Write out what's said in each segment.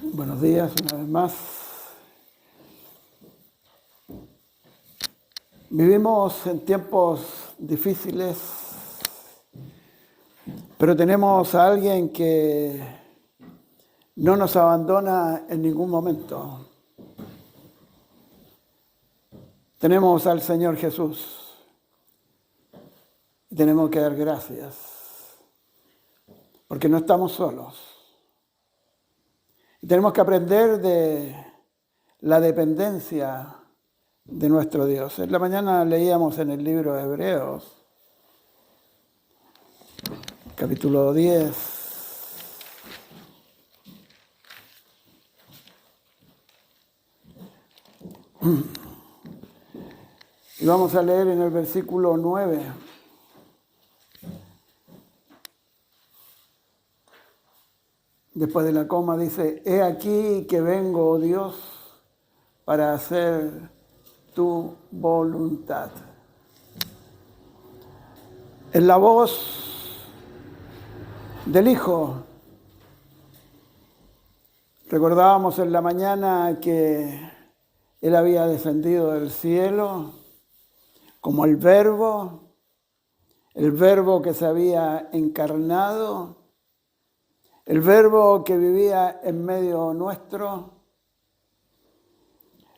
Buenos días una vez más. Vivimos en tiempos difíciles, pero tenemos a alguien que no nos abandona en ningún momento. Tenemos al Señor Jesús y tenemos que dar gracias, porque no estamos solos. Y tenemos que aprender de la dependencia de nuestro Dios. En la mañana leíamos en el libro de Hebreos, capítulo 10. Y vamos a leer en el versículo 9. Después de la coma dice: He aquí que vengo, oh Dios, para hacer tu voluntad. Es la voz del Hijo. Recordábamos en la mañana que Él había descendido del cielo como el Verbo que se había encarnado, el Verbo que vivía en medio nuestro,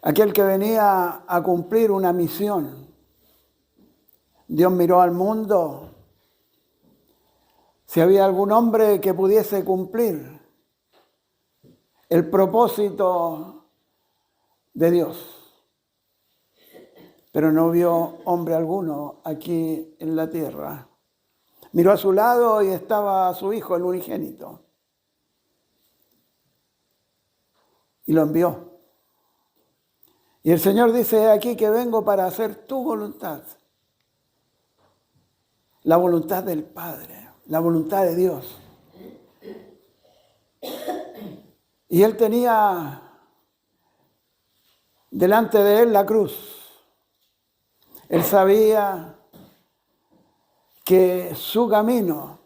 aquel que venía a cumplir una misión. Dios miró al mundo si había algún hombre que pudiese cumplir el propósito de Dios, pero no vio hombre alguno aquí en la tierra. Miró a su lado y estaba su Hijo, el unigénito, y lo envió. Y el Señor dice: aquí que vengo para hacer tu voluntad, la voluntad del Padre, la voluntad de Dios. Y Él tenía delante de Él la cruz. Él sabía que su camino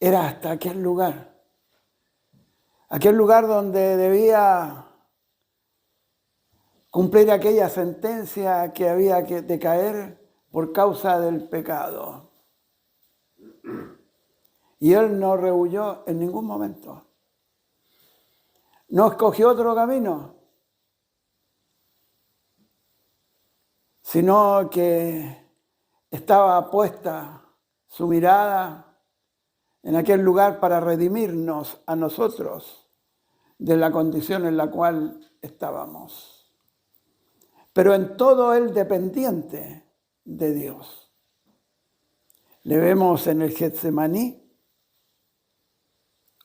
era hasta aquel lugar donde debía cumplir aquella sentencia que había de caer por causa del pecado. Y Él no rehuyó en ningún momento. No escogió otro camino, sino que estaba puesta su mirada en aquel lugar para redimirnos a nosotros de la condición en la cual estábamos. Pero en todo Él dependiente de Dios. Le vemos en el Getsemaní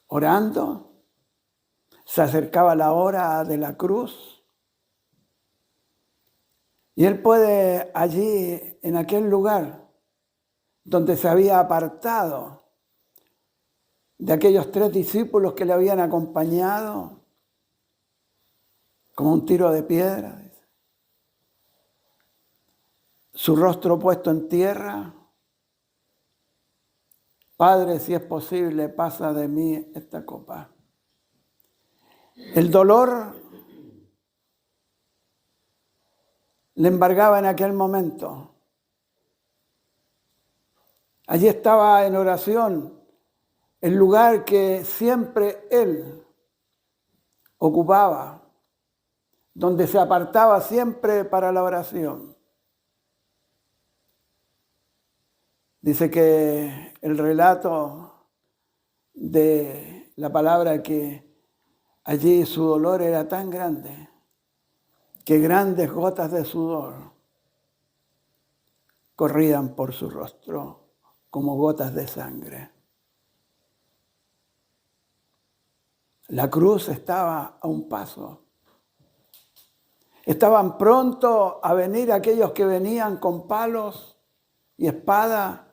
orando. Se acercaba la hora de la cruz. Y Él puede allí, en aquel lugar donde se había apartado de aquellos 3 discípulos que le habían acompañado, como un tiro de piedra, su rostro puesto en tierra: Padre, si es posible, pasa de mí esta copa. El dolor le embargaba en aquel momento. Allí estaba en oración, el lugar que siempre Él ocupaba, donde se apartaba siempre para la oración. Dice que el relato de la palabra que allí su dolor era tan grande que grandes gotas de sudor corrían por su rostro como gotas de sangre. La cruz estaba a un paso. Estaban pronto a venir aquellos que venían con palos y espada.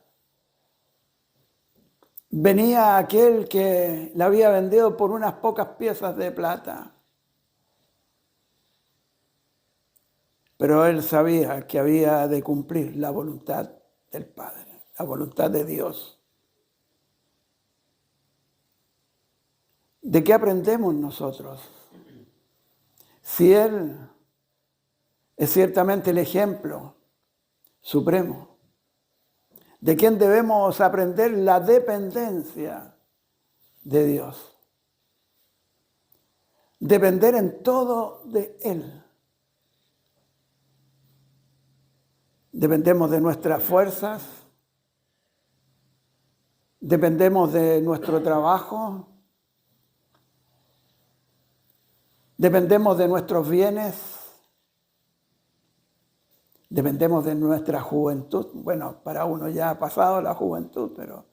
Venía aquel que la había vendido por unas pocas piezas de plata. Pero Él sabía que había de cumplir la voluntad del Padre, la voluntad de Dios. ¿De qué aprendemos nosotros? Si Él es ciertamente el ejemplo supremo, ¿de quién debemos aprender la dependencia de Dios? Depender en todo de Él. Dependemos de nuestras fuerzas, dependemos de nuestro trabajo, dependemos de nuestros bienes, dependemos de nuestra juventud. Bueno, para uno ya ha pasado la juventud, pero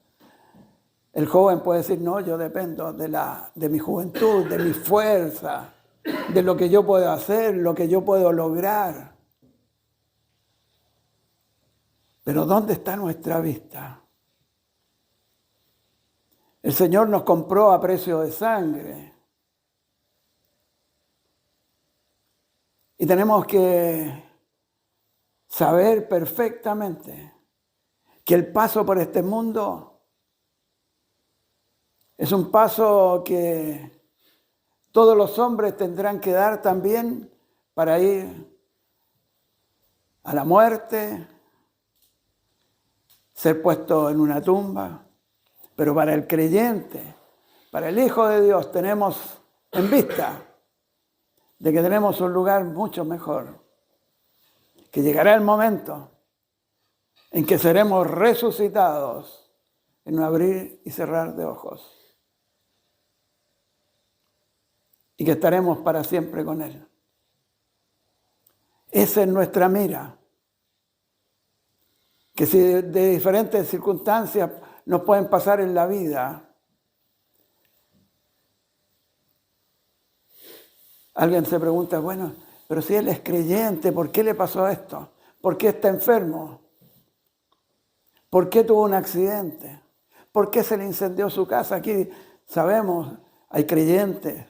el joven puede decir, no, yo dependo de mi juventud, de mi fuerza, de lo que yo puedo hacer, lo que yo puedo lograr. Pero ¿dónde está nuestra vista? El Señor nos compró a precio de sangre. Y tenemos que saber perfectamente que el paso por este mundo es un paso que todos los hombres tendrán que dar también para ir a la muerte, ser puesto en una tumba. Pero para el creyente, para el Hijo de Dios, tenemos en vista de que tenemos un lugar mucho mejor, que llegará el momento en que seremos resucitados en un abrir y cerrar de ojos y que estaremos para siempre con Él. Esa es nuestra mira, que si de diferentes circunstancias nos pueden pasar en la vida, alguien se pregunta, bueno, pero si él es creyente, ¿por qué le pasó esto? ¿Por qué está enfermo? ¿Por qué tuvo un accidente? ¿Por qué se le incendió su casa? Aquí sabemos, hay creyentes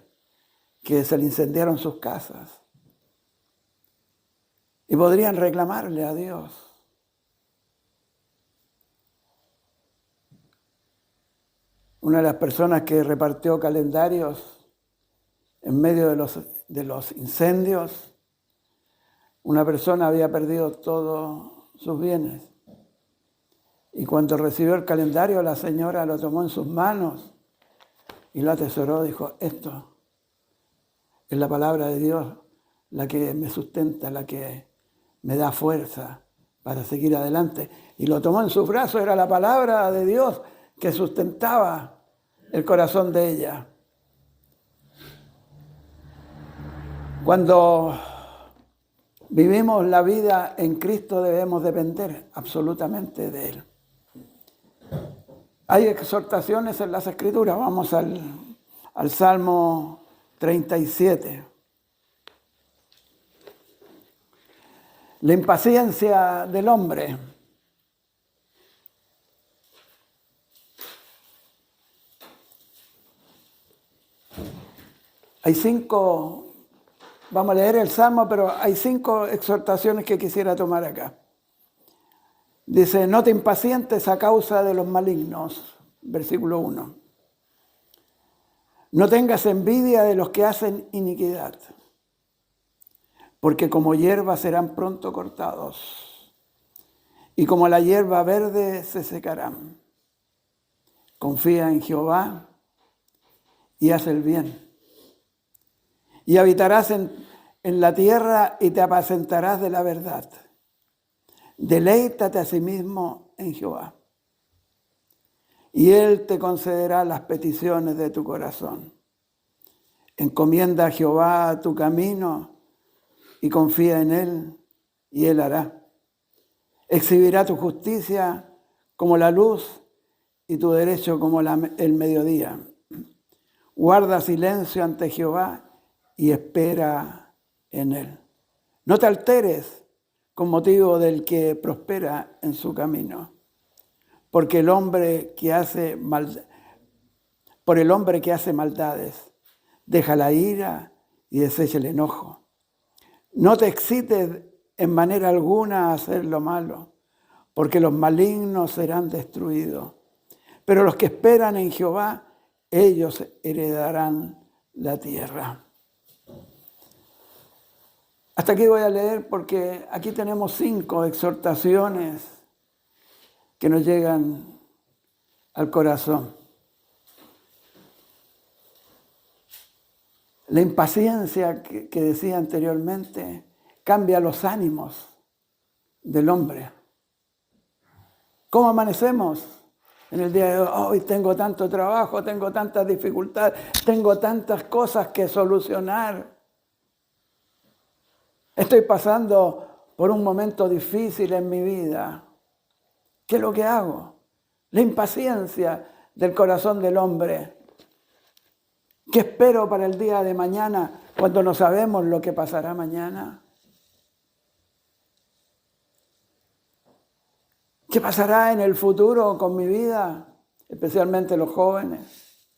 que se le incendiaron sus casas y podrían reclamarle a Dios. Una de las personas que repartió calendarios en medio de los incendios, una persona había perdido todos sus bienes. Y cuando recibió el calendario, la señora lo tomó en sus manos y lo atesoró. Dijo, esto es la palabra de Dios, la que me sustenta, la que me da fuerza para seguir adelante. Y lo tomó en sus brazos, era la palabra de Dios que sustentaba el corazón de ella. Cuando vivimos la vida en Cristo debemos depender absolutamente de Él. Hay exhortaciones en las Escrituras. Vamos al Salmo 37. La impaciencia del hombre. Hay 5, vamos a leer el Salmo, pero hay 5 exhortaciones que quisiera tomar acá. Dice, no te impacientes a causa de los malignos, versículo 1. No tengas envidia de los que hacen iniquidad, porque como hierba serán pronto cortados, y como la hierba verde se secarán. Confía en Jehová y haz el bien. Y habitarás en la tierra y te apacentarás de la verdad. Deleítate a sí mismo en Jehová, y Él te concederá las peticiones de tu corazón. Encomienda a Jehová tu camino y confía en Él, y Él hará. Exhibirá tu justicia como la luz y tu derecho como el mediodía. Guarda silencio ante Jehová y espera en Él. No te alteres con motivo del que prospera en su camino, porque el hombre que hace maldades, deja la ira y desecha el enojo. No te excites en manera alguna a hacer lo malo, porque los malignos serán destruidos. Pero los que esperan en Jehová ellos heredarán la tierra. Hasta aquí voy a leer porque aquí tenemos 5 exhortaciones que nos llegan al corazón. La impaciencia que decía anteriormente cambia los ánimos del hombre. ¿Cómo amanecemos en el día de hoy? Hoy tengo tanto trabajo, tengo tantas dificultades, tengo tantas cosas que solucionar. Estoy pasando por un momento difícil en mi vida. ¿Qué es lo que hago? La impaciencia del corazón del hombre. ¿Qué espero para el día de mañana cuando no sabemos lo que pasará mañana? ¿Qué pasará en el futuro con mi vida? Especialmente los jóvenes.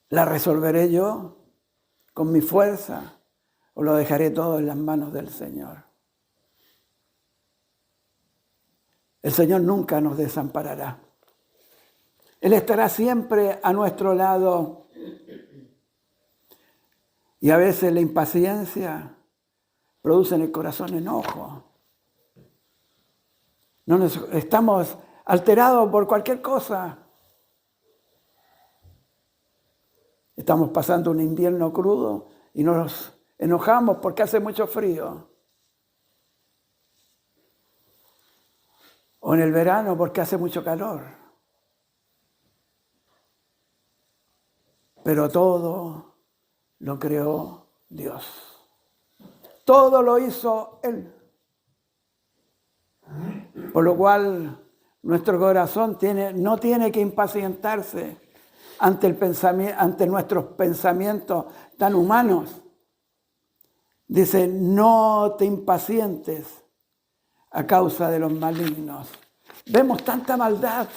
¿La resolveré yo con mi fuerza o lo dejaré todo en las manos del Señor? El Señor nunca nos desamparará. Él estará siempre a nuestro lado. Y a veces la impaciencia produce en el corazón enojo. Estamos alterados por cualquier cosa. Estamos pasando un invierno crudo y nos enojamos porque hace mucho frío. O en el verano porque hace mucho calor. Pero todo lo creó Dios. Todo lo hizo Él. Por lo cual nuestro corazón no tiene que impacientarse ante nuestros pensamientos tan humanos. Dice, no te impacientes a causa de los malignos. Vemos tanta maldad.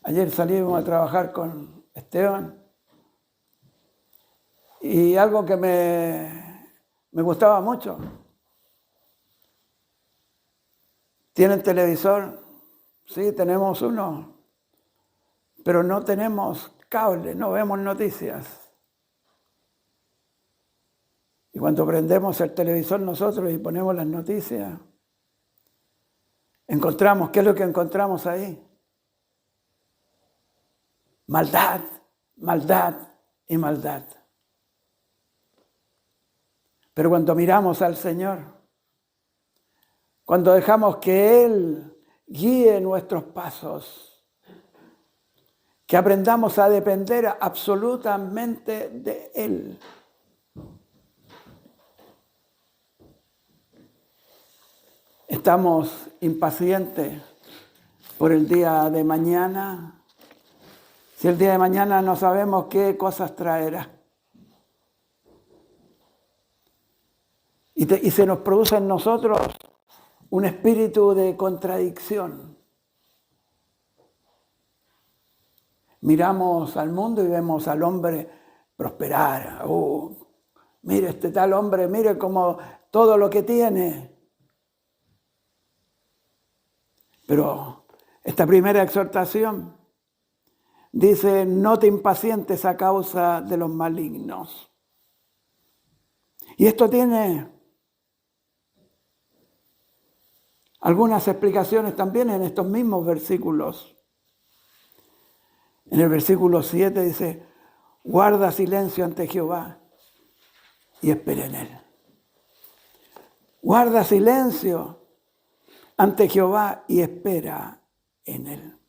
Ayer salimos a trabajar con Esteban y algo que me gustaba mucho. ¿Tienen televisor? Sí, tenemos uno, pero no tenemos cable, no vemos noticias. Y cuando prendemos el televisor nosotros y ponemos las noticias, encontramos, ¿qué es lo que encontramos ahí? Maldad, maldad y maldad. Pero cuando miramos al Señor, cuando dejamos que Él guíe nuestros pasos, que aprendamos a depender absolutamente de Él. Estamos impacientes por el día de mañana. Si el día de mañana no sabemos qué cosas traerá. Y se nos produce en nosotros un espíritu de contradicción. Miramos al mundo y vemos al hombre prosperar. Mire este tal hombre, mire cómo todo lo que tiene. Pero esta primera exhortación dice, no te impacientes a causa de los malignos. Y esto tiene algunas explicaciones también en estos mismos versículos. En el versículo 7 dice, guarda silencio ante Jehová y espera en Él. Guarda silencio ante Jehová y espera en Él.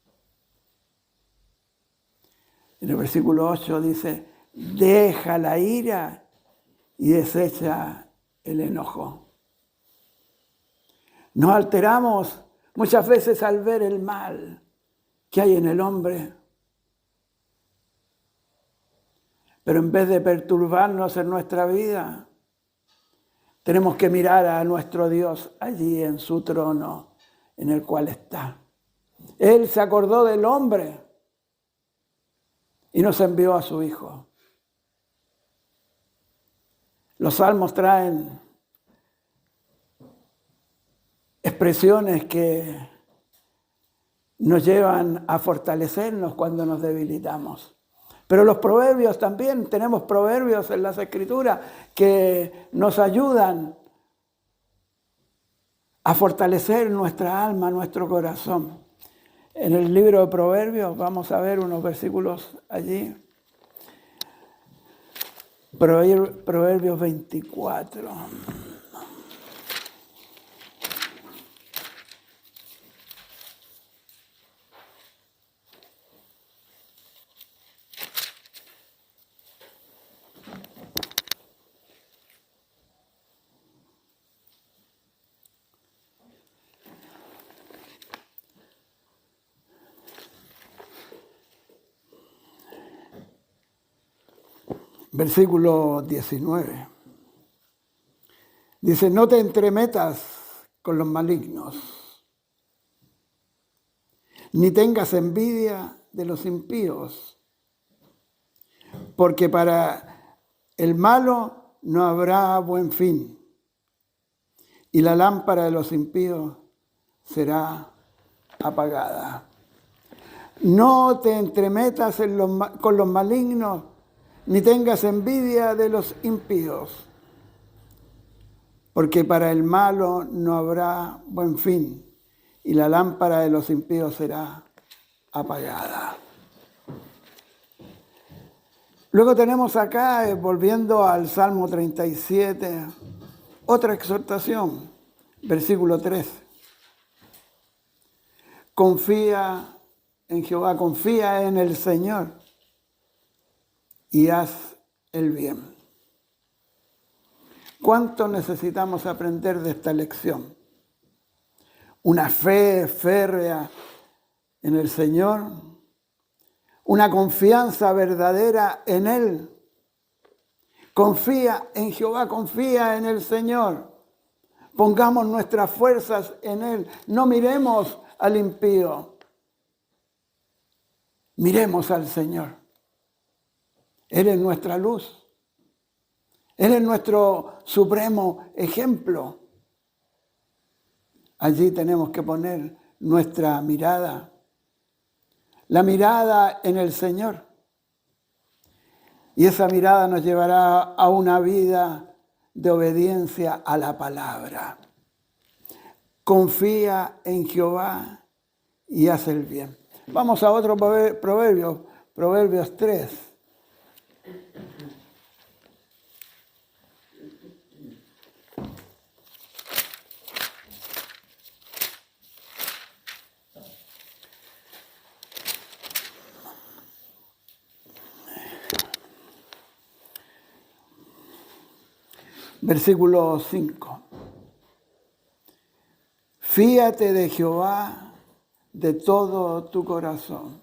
En el versículo 8 dice, deja la ira y desecha el enojo. Nos alteramos muchas veces al ver el mal que hay en el hombre. Pero en vez de perturbarnos en nuestra vida, tenemos que mirar a nuestro Dios allí en su trono, en el cual está. Él se acordó del hombre y nos envió a su Hijo. Los salmos traen expresiones que nos llevan a fortalecernos cuando nos debilitamos. Pero los proverbios también, tenemos proverbios en las Escrituras que nos ayudan a fortalecer nuestra alma, nuestro corazón. En el libro de Proverbios vamos a ver unos versículos allí. Proverbios 24. Versículo 19. Dice, no te entremetas con los malignos, ni tengas envidia de los impíos, porque para el malo no habrá buen fin, y la lámpara de los impíos será apagada. No te entremetas con los malignos, ni tengas envidia de los impíos, porque para el malo no habrá buen fin, y la lámpara de los impíos será apagada. Luego tenemos acá, volviendo al Salmo 37, otra exhortación, versículo 3. Confía en Jehová, confía en el Señor y haz el bien. ¿Cuánto necesitamos aprender de esta lección? Una fe férrea en el Señor, una confianza verdadera en Él. Confía en Jehová, confía en el Señor. Pongamos nuestras fuerzas en Él. No miremos al impío. Miremos al Señor. Él es nuestra luz. Él es nuestro supremo ejemplo. Allí tenemos que poner nuestra mirada. La mirada en el Señor. Y esa mirada nos llevará a una vida de obediencia a la palabra. Confía en Jehová y haz el bien. Vamos a otro proverbio, Proverbios 3. Versículo 5. Fíate de Jehová de todo tu corazón.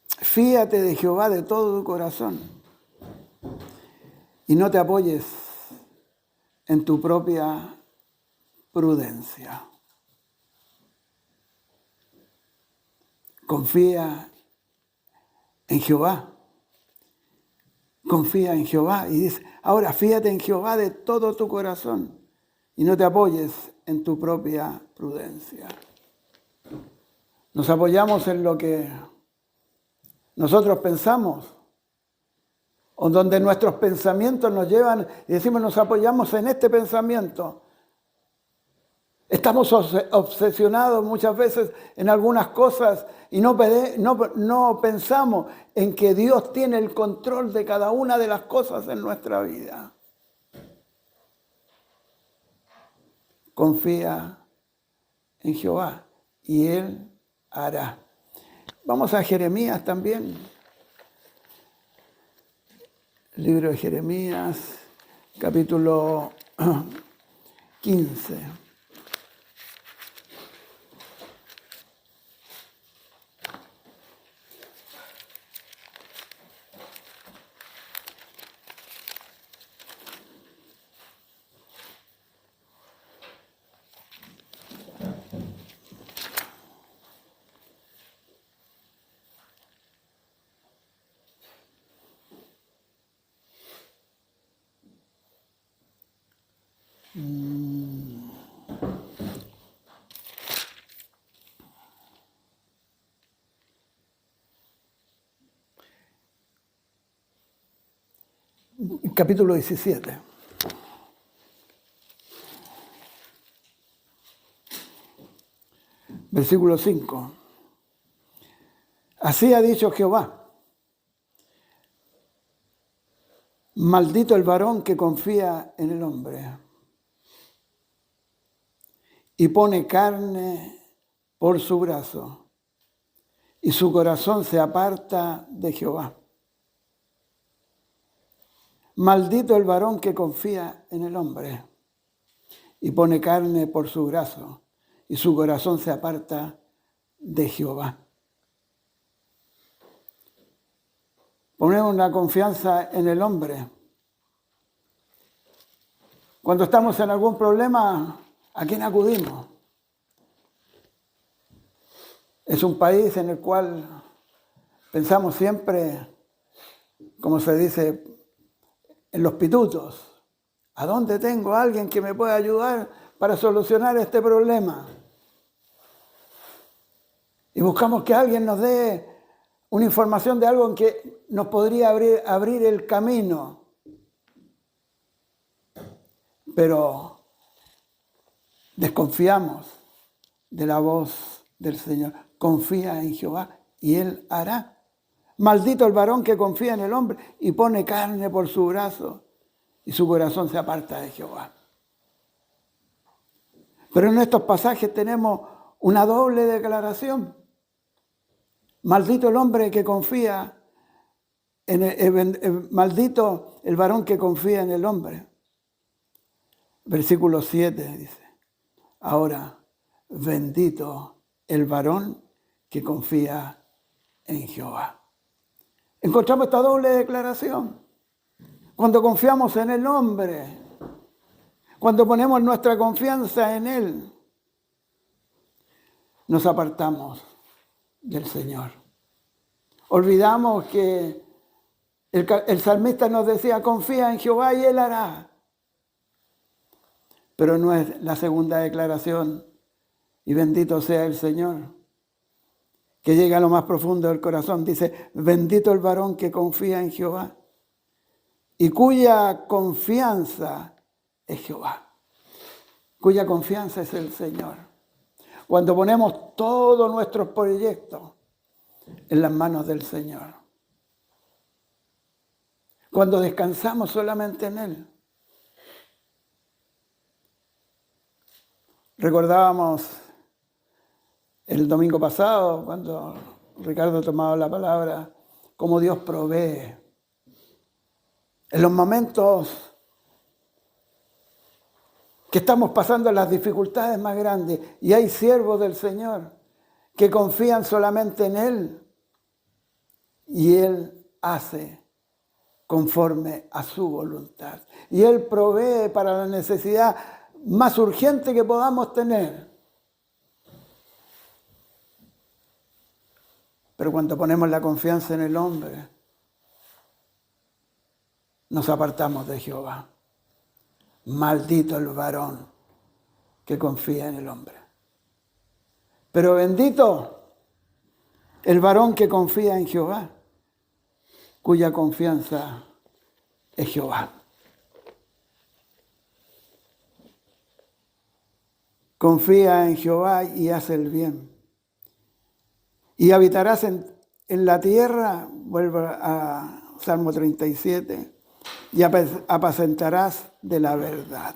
Fíate de Jehová de todo tu corazón. Y no te apoyes en tu propia prudencia. Confía en Jehová. Confía en Jehová. Y dice, ahora fíate en Jehová de todo tu corazón y no te apoyes en tu propia prudencia. Nos apoyamos en lo que nosotros pensamos o donde nuestros pensamientos nos llevan y decimos nos apoyamos en este pensamiento. Estamos obsesionados muchas veces en algunas cosas y no pensamos en que Dios tiene el control de cada una de las cosas en nuestra vida. Confía en Jehová y Él hará. Vamos a Jeremías también. El libro de Jeremías, capítulo 15. Capítulo 17. Versículo 5. Así ha dicho Jehová: maldito el varón que confía en el hombre y pone carne por su brazo, y su corazón se aparta de Jehová. Maldito el varón que confía en el hombre y pone carne por su brazo, y su corazón se aparta de Jehová. Ponemos la confianza en el hombre. Cuando estamos en algún problema, ¿a quién acudimos? Es un país en el cual pensamos siempre, como se dice, en los pitutos. ¿A dónde tengo a alguien que me pueda ayudar para solucionar este problema? Y buscamos que alguien nos dé una información de algo en que nos podría abrir el camino. Pero desconfiamos de la voz del Señor. Confía en Jehová y Él hará. Maldito el varón que confía en el hombre y pone carne por su brazo, y su corazón se aparta de Jehová. Pero en estos pasajes tenemos una doble declaración. Maldito el hombre que confía maldito el varón que confía en el hombre. Versículo 7 dice: ahora, bendito el varón que confía en Jehová. Encontramos esta doble declaración. Cuando confiamos en el hombre, cuando ponemos nuestra confianza en Él, nos apartamos del Señor. Olvidamos que el salmista nos decía: confía en Jehová y Él hará. Pero no es la segunda declaración: y bendito sea el Señor, que llega a lo más profundo del corazón. Dice: bendito el varón que confía en Jehová y cuya confianza es Jehová. Cuya confianza es el Señor. Cuando ponemos todos nuestros proyectos en las manos del Señor. Cuando descansamos solamente en Él. Recordábamos el domingo pasado, cuando Ricardo tomaba la palabra, cómo Dios provee. En los momentos que estamos pasando las dificultades más grandes y hay siervos del Señor que confían solamente en Él y Él hace conforme a su voluntad. Y Él provee para la necesidad más urgente que podamos tener. Pero cuando ponemos la confianza en el hombre, nos apartamos de Jehová. Maldito el varón que confía en el hombre. Pero bendito el varón que confía en Jehová, cuya confianza es Jehová. Confía en Jehová y haz el bien. Y habitarás en la tierra, vuelvo a Salmo 37, y apacentarás de la verdad.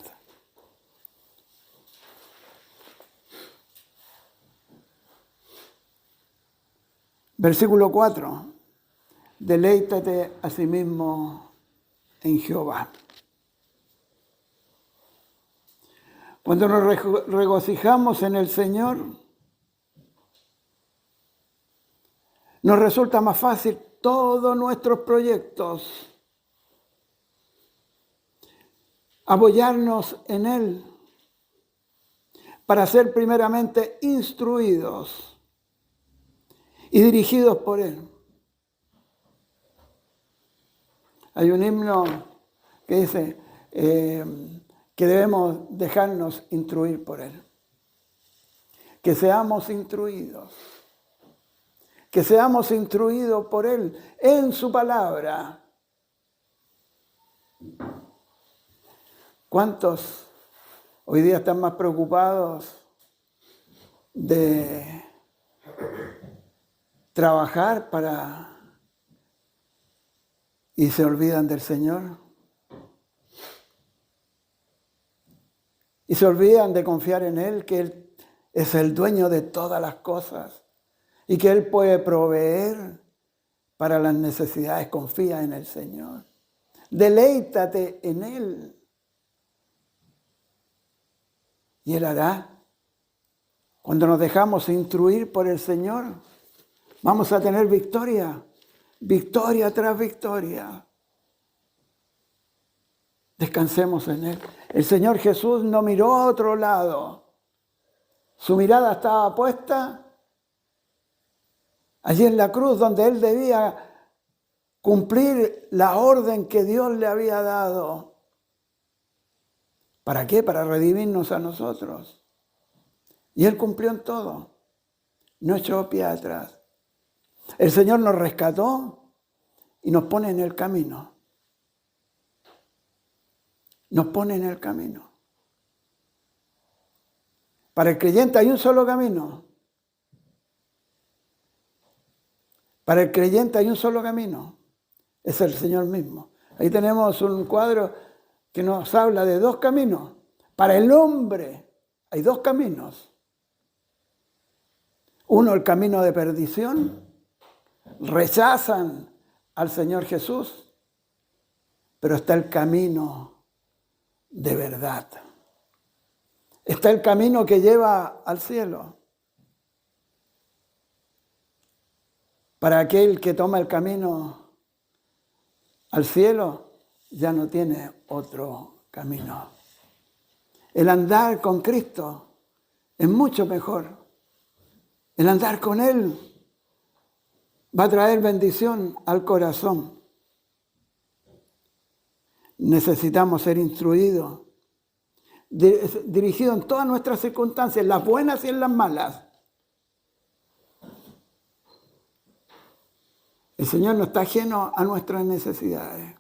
Versículo 4. Deleítate a sí mismo en Jehová. Cuando nos regocijamos en el Señor, nos resulta más fácil todos nuestros proyectos. Apoyarnos en Él para ser primeramente instruidos y dirigidos por Él. Hay un himno que dice que debemos dejarnos instruir por Él. Que seamos instruidos. Que seamos instruidos por Él en su palabra. ¿Cuántos hoy día están más preocupados de trabajar y se olvidan del Señor? Y se olvidan de confiar en Él, que Él es el dueño de todas las cosas y que Él puede proveer para las necesidades. Confía en el Señor. Deleítate en Él. Y Él hará. Cuando nos dejamos instruir por el Señor, vamos a tener victoria. Victoria tras victoria. Descansemos en Él. El Señor Jesús no miró a otro lado. Su mirada estaba puesta allí en la cruz, donde Él debía cumplir la orden que Dios le había dado. ¿Para qué? Para redimirnos a nosotros. Y Él cumplió en todo. No echó pie atrás. El Señor nos rescató y nos pone en el camino. Nos pone en el camino. Para el creyente hay un solo camino. Para el creyente hay un solo camino. Es el Señor mismo. Ahí tenemos un cuadro que nos habla de dos caminos. Para el hombre hay dos caminos. Uno, el camino de perdición. Rechazan al Señor Jesús. Pero está el camino de verdad. Está el camino que lleva al cielo. Para aquel que toma el camino al cielo, ya no tiene otro camino. El andar con Cristo es mucho mejor. El andar con Él va a traer bendición al corazón. Necesitamos ser instruidos, dirigidos en todas nuestras circunstancias, en las buenas y en las malas. El Señor no está ajeno a nuestras necesidades.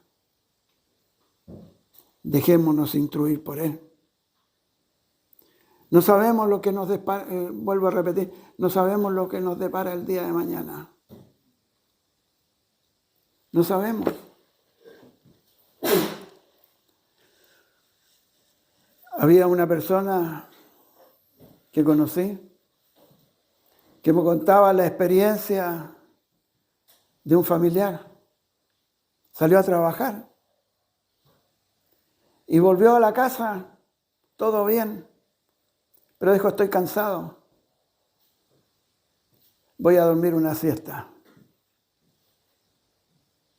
Dejémonos instruir por Él. No sabemos lo que nos depara, vuelvo a repetir, no sabemos lo que nos depara el día de mañana. No sabemos. Había una persona que conocí que me contaba la experiencia de un familiar. Salió a trabajar y volvió a la casa, todo bien, pero dijo: estoy cansado, voy a dormir una siesta.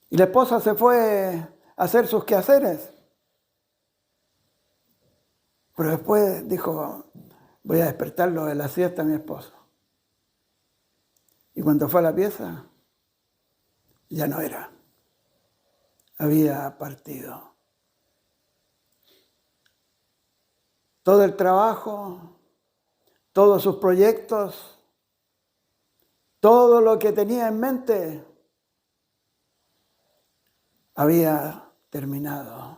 Y la esposa se fue a hacer sus quehaceres, pero después dijo: voy a despertarlo de la siesta a mi esposo. Y cuando fue a la pieza, ya no era. Había partido. Todo el trabajo, todos sus proyectos, todo lo que tenía en mente había terminado.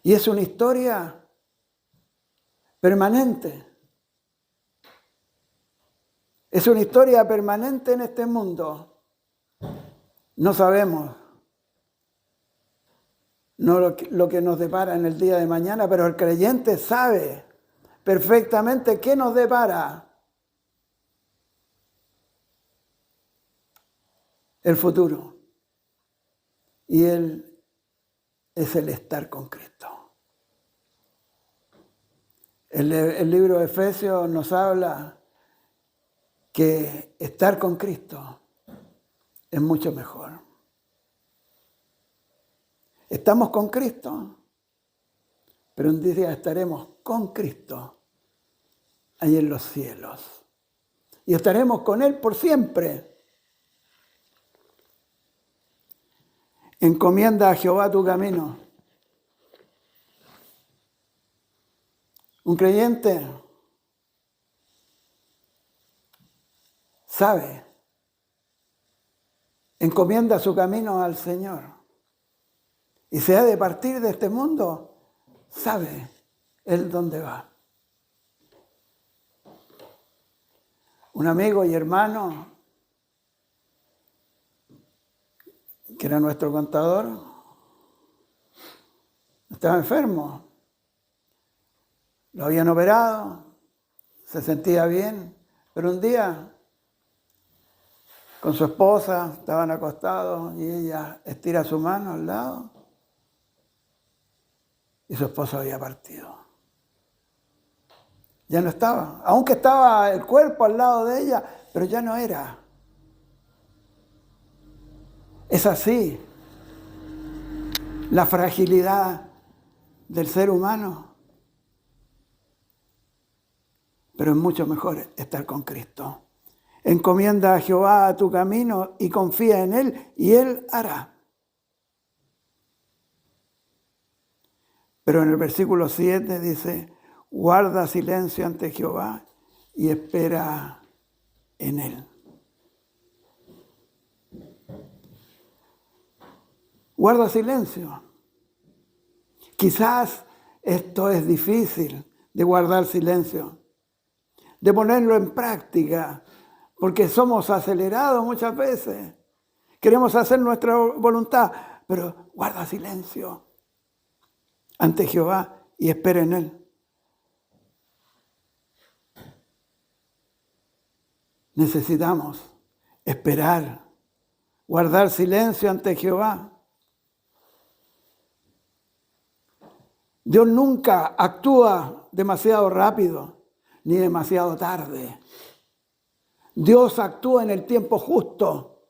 Y es una historia permanente. Es una historia permanente en este mundo. No sabemos lo que nos depara en el día de mañana, pero el creyente sabe perfectamente qué nos depara el futuro. Y Él es el estar con Cristo. El libro de Efesios nos habla que estar con Cristo es mucho mejor. Estamos con Cristo, pero un día estaremos con Cristo ahí en los cielos. Y estaremos con Él por siempre. Encomienda a Jehová tu camino Un creyente sabe, encomienda su camino al Señor. Y si ha de partir de este mundo, sabe Él dónde va. Un amigo y hermano, que era nuestro contador, estaba enfermo. Lo habían operado, se sentía bien, pero un día con su esposa estaban acostados y ella estira su mano al lado y su esposo había partido. Ya no estaba, aunque estaba el cuerpo al lado de ella, pero ya no era. Es así la fragilidad del ser humano. Pero es mucho mejor estar con Cristo. Encomienda a Jehová tu camino y confía en Él y Él hará. Pero en el versículo 7 dice, guarda silencio ante Jehová y espera en Él. Guarda silencio. Quizás esto es difícil de guardar silencio, de ponerlo en práctica, porque somos acelerados muchas veces. Queremos hacer nuestra voluntad, pero guarda silencio ante Jehová y espera en Él. Necesitamos esperar, guardar silencio ante Jehová. Dios nunca actúa demasiado rápido ni demasiado tarde. Dios actúa en el tiempo justo.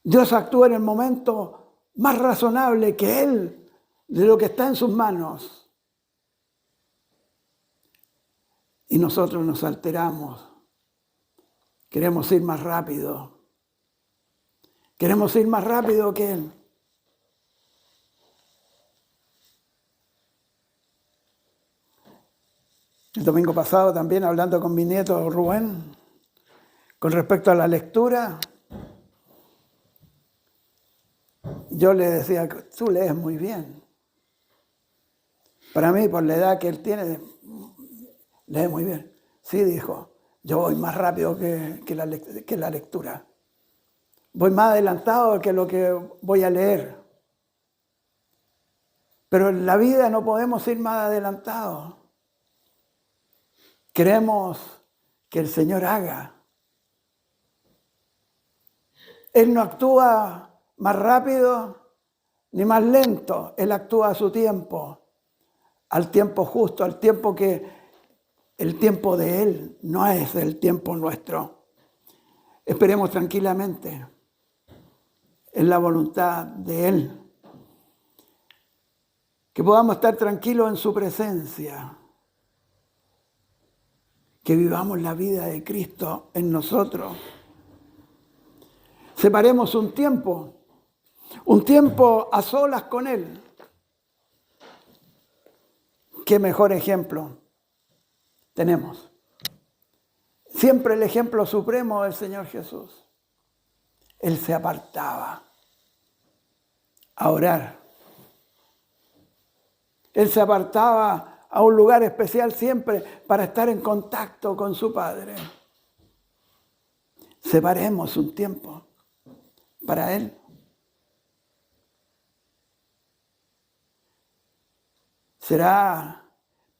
Dios actúa en el momento más razonable que Él, de lo que está en sus manos. Y nosotros nos alteramos. Queremos ir más rápido. Queremos ir más rápido que Él. El domingo pasado también hablando con mi nieto Rubén, con respecto a la lectura, yo le decía, tú lees muy bien. Para mí, por la edad que él tiene, lee muy bien. Sí, dijo, yo voy más rápido que la lectura. Voy más adelantado que lo que voy a leer. Pero en la vida no podemos ir más adelantados. Queremos que el Señor haga. Él no actúa más rápido ni más lento. Él actúa a su tiempo, al tiempo justo, al tiempo que el tiempo de Él no es el tiempo nuestro. Esperemos tranquilamente en la voluntad de Él. Que podamos estar tranquilos en su presencia. Que vivamos la vida de Cristo en nosotros. Separemos un tiempo a solas con Él. ¿Qué mejor ejemplo tenemos? Siempre el ejemplo supremo del Señor Jesús. Él se apartaba a orar. Él se apartaba a un lugar especial siempre para estar en contacto con su Padre. Separemos un tiempo para Él. ¿Será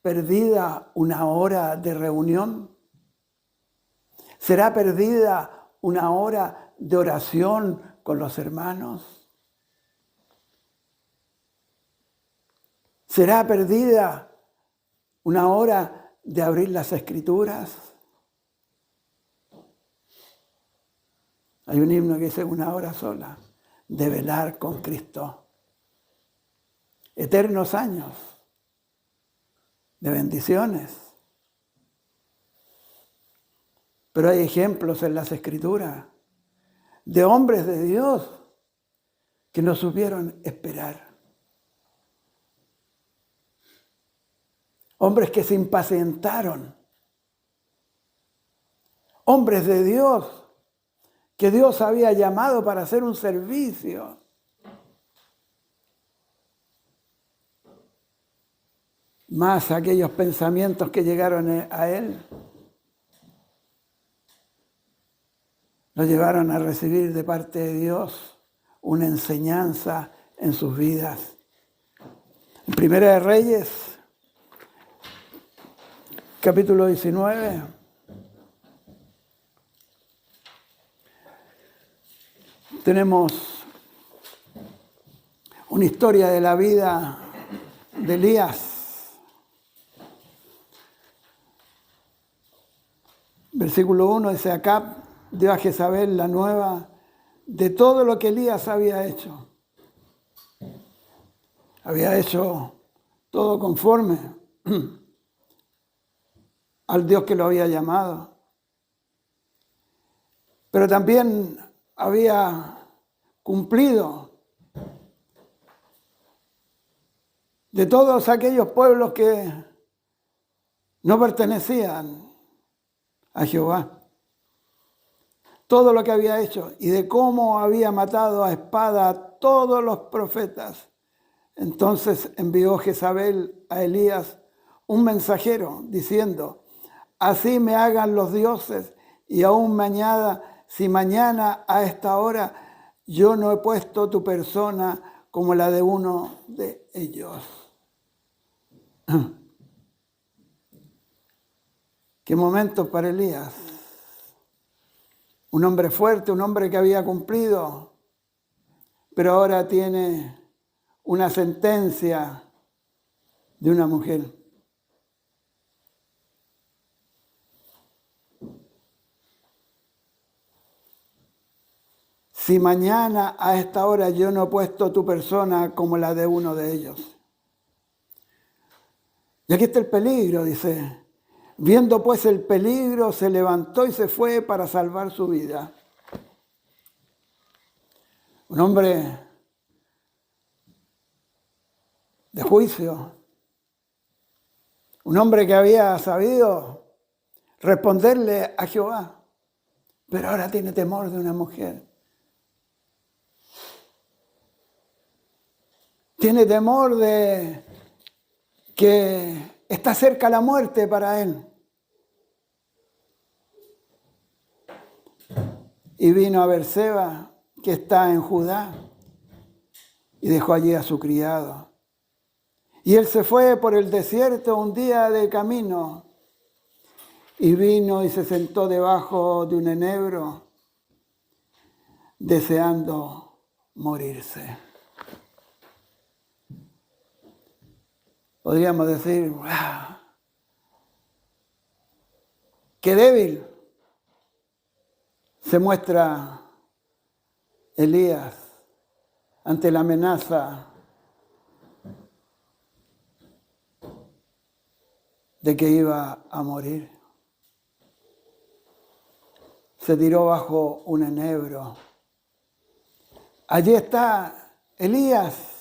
perdida una hora de reunión? ¿Será perdida una hora de oración con los hermanos? ¿Será perdida una hora de abrir las Escrituras? Hay un himno que dice una hora sola de velar con Cristo. Eternos años de bendiciones. Pero hay ejemplos en las Escrituras de hombres de Dios que no supieron esperar. hombres que se impacientaron, hombres de Dios, que Dios había llamado para hacer un servicio. Más aquellos pensamientos que llegaron a él, lo llevaron a recibir de parte de Dios una enseñanza en sus vidas. En Primera de Reyes, capítulo 19, tenemos una historia de la vida de Elías. Versículo 1 dice: Acab dio a Jezabel la nueva de todo lo que Elías había hecho. Había hecho todo conforme al Dios que lo había llamado. Pero también había cumplido de todos aquellos pueblos que no pertenecían a Jehová. Todo lo que había hecho y de cómo había matado a espada a todos los profetas. Entonces envió Jezabel a Elías un mensajero diciendo: así me hagan los dioses y aún mañana, si mañana a esta hora yo no he puesto tu persona como la de uno de ellos. Qué momento para Elías. Un hombre fuerte, un hombre que había cumplido, pero ahora tiene una sentencia de una mujer. Si mañana a esta hora yo no he puesto tu persona como la de uno de ellos. Y aquí está el peligro, dice. Viendo pues el peligro, se levantó y se fue para salvar su vida. Un hombre de juicio. Un hombre que había sabido responderle a Jehová. Pero ahora tiene temor de una mujer. Tiene temor de que está cerca la muerte para él. Y vino a Berseba, que está en Judá, y dejó allí a su criado. Y él se fue por el desierto un día de camino, y vino y se sentó debajo de un enebro, deseando morirse. Podríamos decir: ¡wow! ¡Qué débil se muestra Elías ante la amenaza de que iba a morir! Se tiró bajo un enebro. Allí está Elías.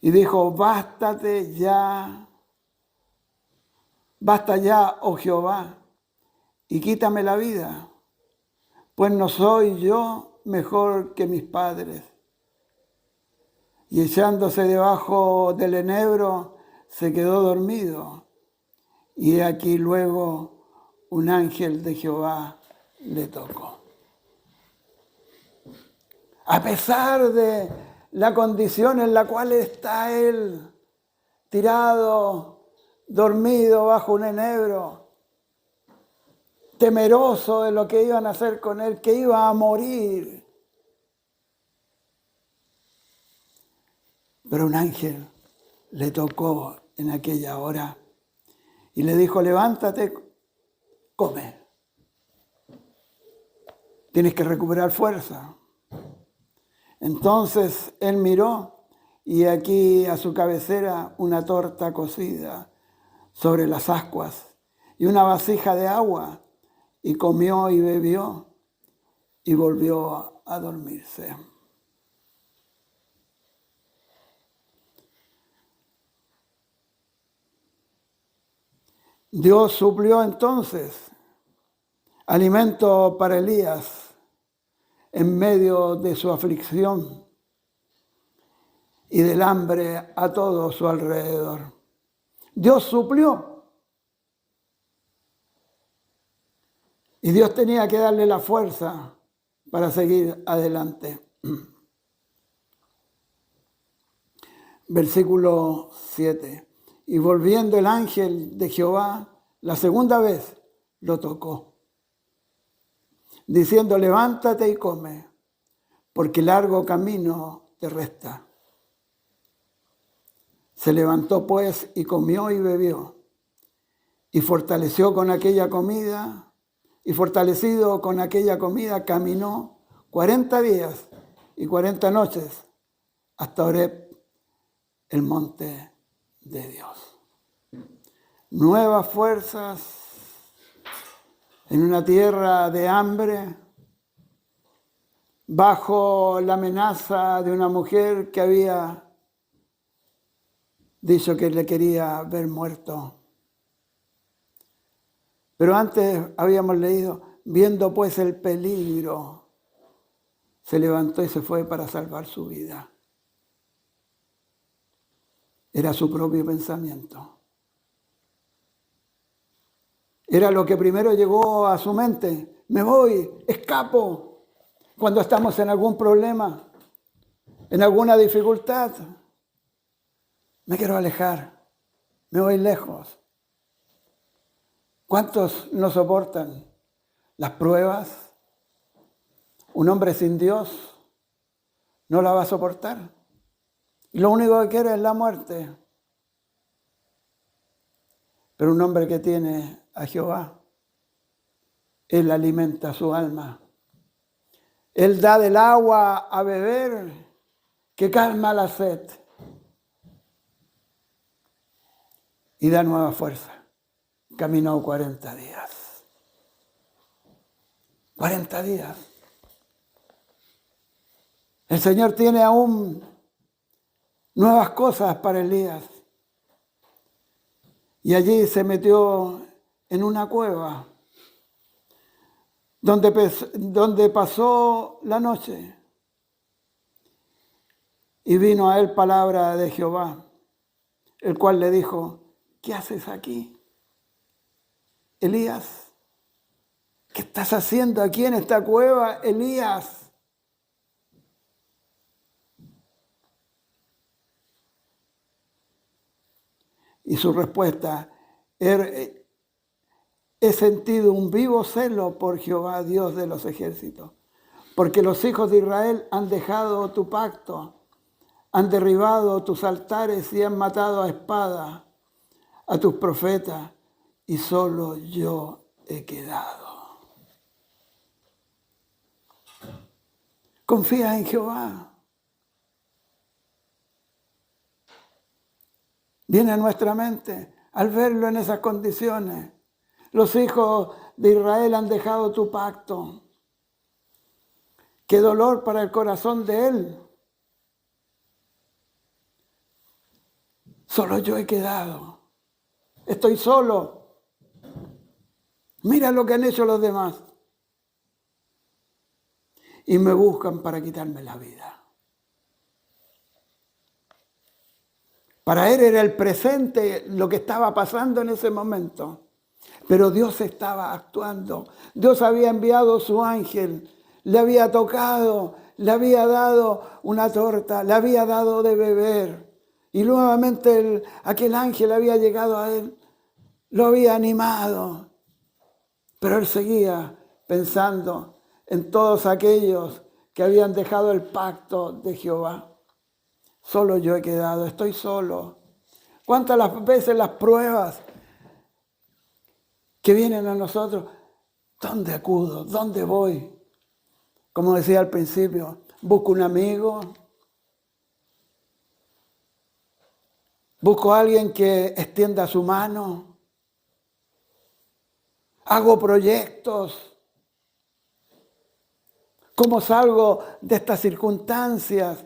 Y dijo: basta ya, oh Jehová, y quítame la vida, pues no soy yo mejor que mis padres. Y echándose debajo del enebro, se quedó dormido. Y aquí luego un ángel de Jehová le tocó. A pesar de la condición en la cual está él, tirado, dormido bajo un enebro, temeroso de lo que iban a hacer con él, que iba a morir. Pero un ángel le tocó en aquella hora y le dijo: levántate, come. Tienes que recuperar fuerza. Entonces él miró y aquí a su cabecera una torta cocida sobre las ascuas y una vasija de agua, y comió y bebió y volvió a dormirse. Dios suplió entonces alimento para Elías en medio de su aflicción y del hambre a todo su alrededor. Dios suplió. Y Dios tenía que darle la fuerza para seguir adelante. Versículo 7. Y volviendo el ángel de Jehová, la segunda vez lo tocó, diciendo: levántate y come, porque largo camino te resta. Se levantó pues y comió y bebió, y fortalecido con aquella comida, caminó 40 días y 40 noches hasta Horeb, el monte de Dios. Nuevas fuerzas en una tierra de hambre, bajo la amenaza de una mujer que había dicho que le quería ver muerto. Pero antes habíamos leído: viendo pues el peligro, se levantó y se fue para salvar su vida. Era su propio pensamiento. Era lo que primero llegó a su mente. Me voy, escapo. Cuando estamos en algún problema, en alguna dificultad, me quiero alejar, me voy lejos. ¿Cuántos no soportan las pruebas? Un hombre sin Dios no la va a soportar. Y lo único que quiere es la muerte. Pero un hombre que tiene a Jehová, Él alimenta su alma. Él da del agua a beber que calma la sed y da nueva fuerza. Caminó 40 días. 40 días. El Señor tiene aún nuevas cosas para Elías. Y allí se metió en una cueva donde pasó la noche. Y vino a él palabra de Jehová, el cual le dijo: ¿qué haces aquí, Elías? ¿Qué estás haciendo aquí en esta cueva, Elías? Y su respuesta: he sentido un vivo celo por Jehová, Dios de los ejércitos, porque los hijos de Israel han dejado tu pacto, han derribado tus altares y han matado a espada a tus profetas, y solo yo he quedado. Confía en Jehová. Viene a nuestra mente al verlo en esas condiciones. Los hijos de Israel han dejado tu pacto. Qué dolor para el corazón de él. Solo yo he quedado. Estoy solo. Mira lo que han hecho los demás. Y me buscan para quitarme la vida. Para él era el presente lo que estaba pasando en ese momento. Pero Dios estaba actuando. Dios había enviado su ángel, le había tocado, le había dado una torta, le había dado de beber. Y nuevamente aquel ángel había llegado a él, lo había animado. Pero él seguía pensando en todos aquellos que habían dejado el pacto de Jehová. Solo yo he quedado, estoy solo. ¿Cuántas las veces las pruebas que vienen a nosotros? ¿Dónde acudo? ¿Dónde voy? Como decía al principio, busco un amigo, busco a alguien que extienda su mano, hago proyectos. ¿Cómo salgo de estas circunstancias?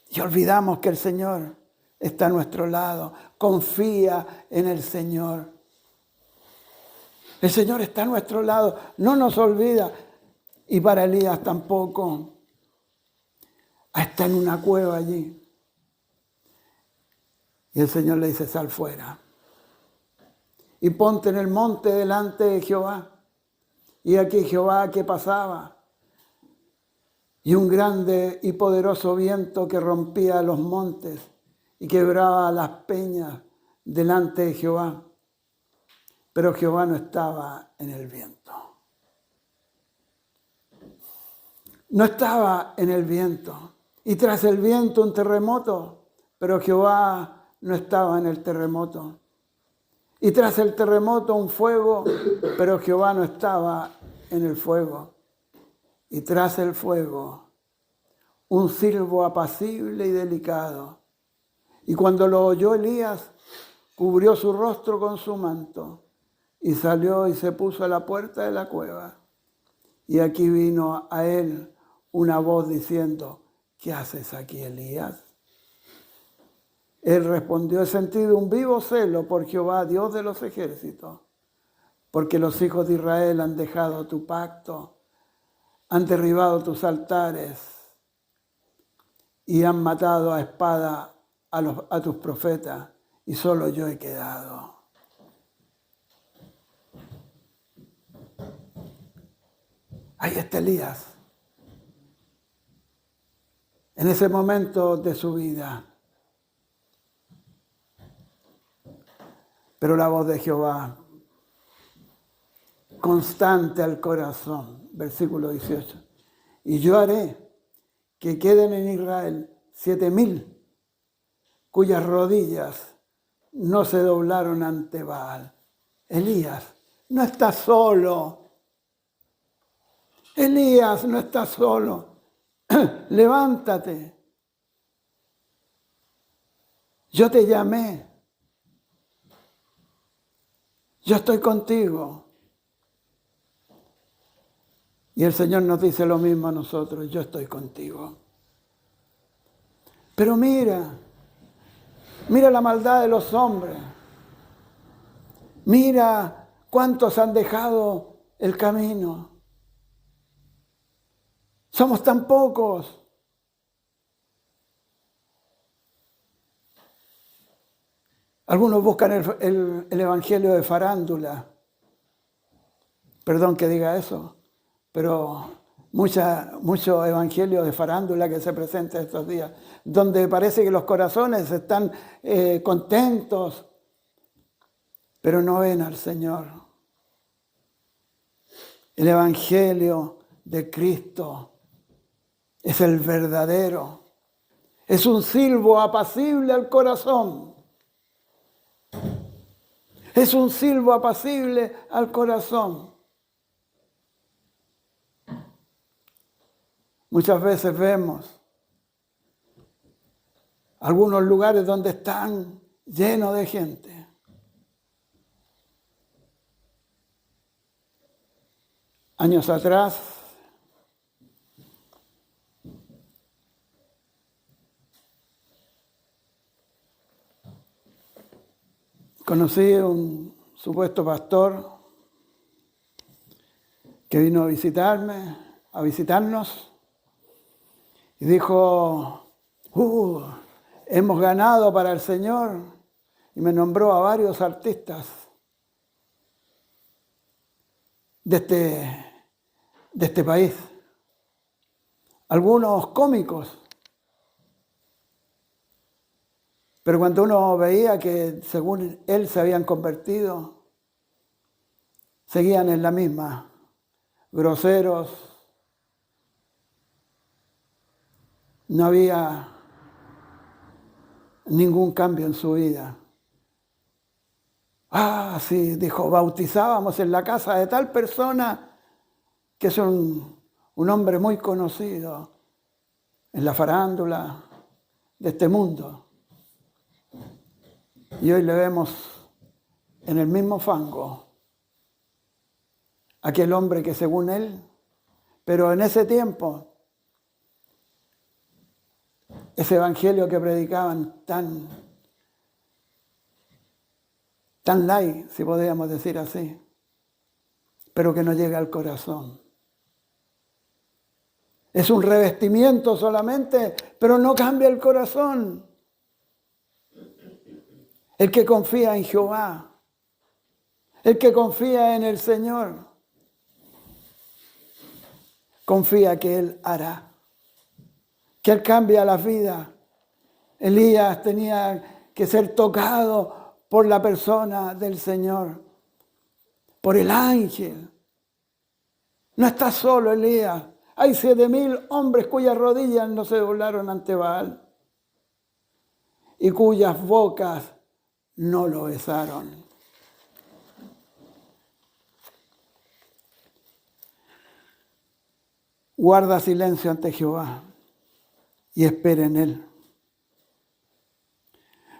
Y olvidamos que el Señor está a nuestro lado. Confía en el Señor. El Señor está a nuestro lado, no nos olvida. Y para Elías tampoco. Está en una cueva allí. Y el Señor le dice, sal fuera. Y ponte en el monte delante de Jehová. Y aquí Jehová que pasaba. Y un grande y poderoso viento que rompía los montes y quebraba las peñas delante de Jehová. Pero Jehová no estaba en el viento. No estaba en el viento. Y tras el viento un terremoto, pero Jehová no estaba en el terremoto. Y tras el terremoto un fuego, pero Jehová no estaba en el fuego. Y tras el fuego un silbo apacible y delicado. Y cuando lo oyó Elías, cubrió su rostro con su manto y salió y se puso a la puerta de la cueva. Y aquí vino a él una voz diciendo, ¿qué haces aquí, Elías? Él respondió, he sentido un vivo celo por Jehová, Dios de los ejércitos, porque los hijos de Israel han dejado tu pacto, han derribado tus altares y han matado a espada a tus profetas, y solo yo he quedado. Ahí está Elías, en ese momento de su vida. Pero la voz de Jehová, constante al corazón, versículo 18. Y yo haré que queden en Israel 7,000 cuyas rodillas no se doblaron ante Baal. Elías, no estás solo. Elías, no estás solo. Levántate. Yo te llamé. Yo estoy contigo. Y el Señor nos dice lo mismo a nosotros, yo estoy contigo. Pero mira la maldad de los hombres. Mira cuántos han dejado el camino. Somos tan pocos. Algunos buscan el evangelio de farándula. Perdón que diga eso, pero mucho evangelio de farándula que se presenta estos días, donde parece que los corazones están contentos, pero no ven al Señor. El evangelio de Cristo es el verdadero. Es un silbo apacible al corazón. Es un silbo apacible al corazón. Muchas veces vemos algunos lugares donde están llenos de gente. Años atrás, conocí a un supuesto pastor que vino a visitarnos, y dijo, hemos ganado para el Señor, y me nombró a varios artistas de este país, algunos cómicos. Pero cuando uno veía que según él se habían convertido, seguían en la misma, groseros, no había ningún cambio en su vida. Sí, dijo, bautizábamos en la casa de tal persona que es un hombre muy conocido en la farándula de este mundo. Y hoy le vemos en el mismo fango aquel hombre que según él, pero en ese tiempo, ese evangelio que predicaban tan light, si podríamos decir así, pero que no llega al corazón. Es un revestimiento solamente, pero no cambia el corazón. El que confía en Jehová, el que confía en el Señor, confía que Él hará, que Él cambia la vida. Elías tenía que ser tocado por la persona del Señor, por el ángel. No está solo Elías. Hay 7,000 hombres cuyas rodillas no se doblaron ante Baal y cuyas bocas no lo besaron. Guarda silencio ante Jehová y espera en Él.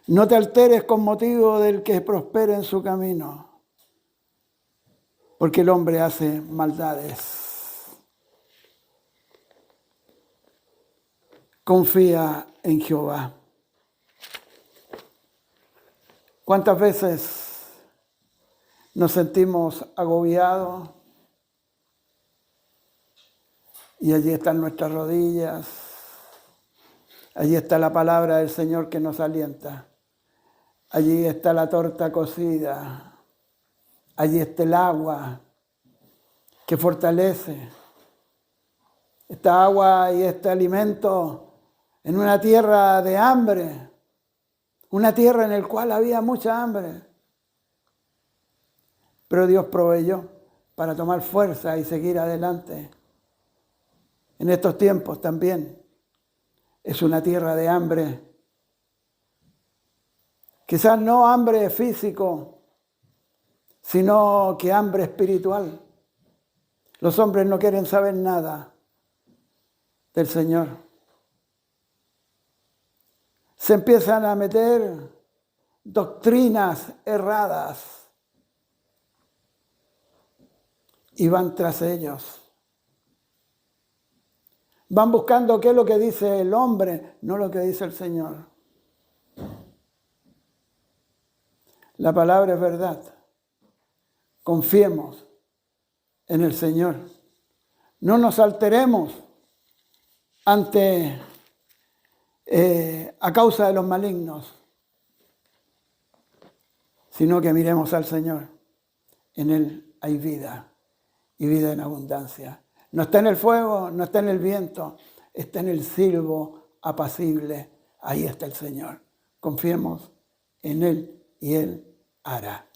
No te alteres con motivo del que prospere en su camino, porque el hombre hace maldades. Confía en Jehová. ¿Cuántas veces nos sentimos agobiados? Y allí están nuestras rodillas. Allí está la palabra del Señor que nos alienta. Allí está la torta cocida. Allí está el agua que fortalece. Esta agua y este alimento en una tierra de hambre. Una tierra en la cual había mucha hambre. Pero Dios proveyó para tomar fuerza y seguir adelante. En estos tiempos también es una tierra de hambre. Quizás no hambre físico, sino que hambre espiritual. Los hombres no quieren saber nada del Señor. Se empiezan a meter doctrinas erradas y van tras ellos. Van buscando qué es lo que dice el hombre, no lo que dice el Señor. La palabra es verdad. Confiemos en el Señor. No nos alteremos a causa de los malignos, sino que miremos al Señor. En Él hay vida y vida en abundancia. No está en el fuego, no está en el viento, está en el silbo apacible. Ahí está el Señor. Confiemos en Él y Él hará.